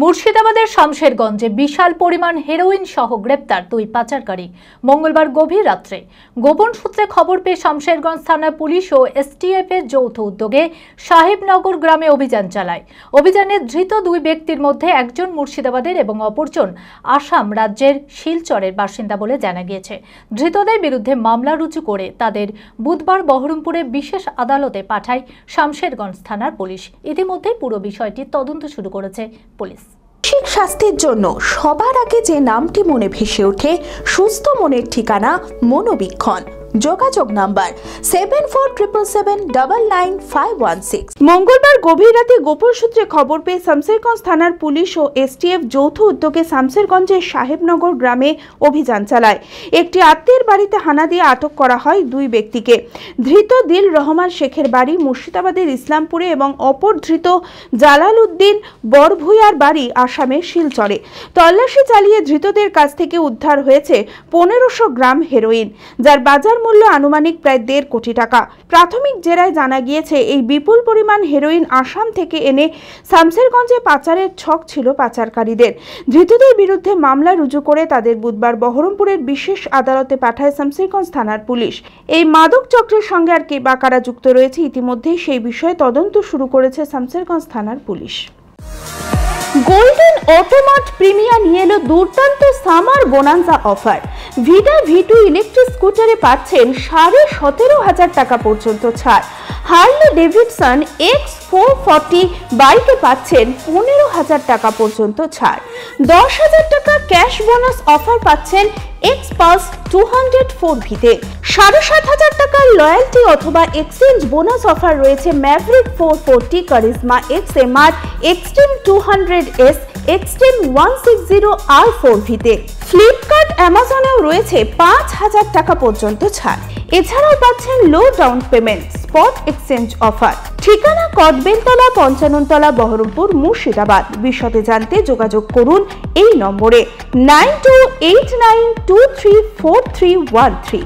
মুর্শিদাবাদের শামশেরগঞ্জে বিশাল পরিমাণ হেরোইন সহ গ্রেপ্তার দুই পাচারকারী। মঙ্গলবার গভীর রাত্রে গোপন সূত্রে খবর পেয়ে শামশেরগঞ্জ থানা পুলিশ ও এসটিএফ এর যৌথ উদ্যোগে সাহেবনগর গ্রামে অভিযান চালায়। অভিযানে ধৃত দুই ব্যক্তির মধ্যে একজন মুর্শিদাবাদের এবং অপরজন আসাম রাজ্যের শিলচরের বাসিন্দা বলে জানা গিয়েছে। ধৃতদের বিরুদ্ধে মামলা রুজু করে তাদের বুধবার বহরমপুরে বিশেষ আদালতে পাঠায় শামশেরগঞ্জ থানার পুলিশ। ইতিমধ্যে পুরো বিষয়টি তদন্ত শুরু করেছে পুলিশ। মানসিক স্বাস্থ্যের জন্য সবার আগে যে নামটি মনে ভেসে ওঠে, সুস্থ মনের ঠিকানা মনোবীক্ষণ। যোগাযোগ নাম্বার 7477799516। মঙ্গলবার গভীর রাতে গোপন সূত্রে খবর পেয়ে শামশেরগঞ্জ থানার পুলিশ ও এসটিএফ যৌথ উদ্যোগে শামশেরগঞ্জের সাহেবনগর গ্রামে অভিযান চালায়। একটি আত্মীয়ের বাড়িতে হানা দিয়ে আটক করা হয় দুই ব্যক্তিকে। ধৃত দিল রহমান শেখের বাড়ি মুর্শিদাবাদের ইসলামপুরে এবং অপর ধৃত জালাল উদ্দিন বরভুইয়ার বাড়ি আসামের শিলচরে। তল্লাশি চালিয়ে ধৃতদের কাছ থেকে উদ্ধার হয়েছে 1500 গ্রাম হেরোইন, যার বাজার মূল্য আনুমানিক প্রায় 1.5 কোটি টাকা। প্রাথমিক জেরায় জানা গিয়েছে এই বিপুল পরিমাণ হেরোইন আসাম থেকে এনে শামশেরগঞ্জে পাচারের ছক ছিল পাচারকারীদের। ধৃতদের বিরুদ্ধে মামলা রুজু করে তাদের বুধবার বহরমপুরের বিশেষ আদালতে পাঠায় শামশেরগঞ্জ থানার পুলিশ। এই মাদক চক্রের সঙ্গে আর কে বা কারা যুক্ত রয়েছে ইতিমধ্যেই সেই বিষয়ে তদন্ত শুরু করেছে শামশেরগঞ্জ থানার পুলিশ। গোল্ডেন অটোমার্ট প্রিমিয়া নিয়ে এলো দুর্দান্ত summer bonanza offer. Vida V2 electric স্কুটারে পাচ্ছেন 17,500 টাকা পর্যন্ত ছাড়। হার্লে ডেভিডসন X440 বাইকে পাচ্ছেন 15,000 টাকা পর্যন্ত ছাড়। 10,000 টাকা ক্যাশ বোনাস অফার পাচ্ছেন X-Pulse 204V-তে। 7,500 টাকার লয়্যালটি অথবা এক্সচেঞ্জ বোনাস অফার রয়েছে Maverick 440, Karizma XMR, Xtreme 200S, Xtreme 160R4V-তে। ফ্লিপকার্ট অ্যামাজনেও রয়েছে 5,000 টাকা পর্যন্ত ছাড়। এছাড়াও পাচ্ছেন low down payment spot exchange offer. ঠিকানা কদবেলতলা 55 তলা, বহরমপুর, মুর্শিদাবাদ। বিশদে জানতে যোগাযোগ করুন এই নম্বরে 9289234313।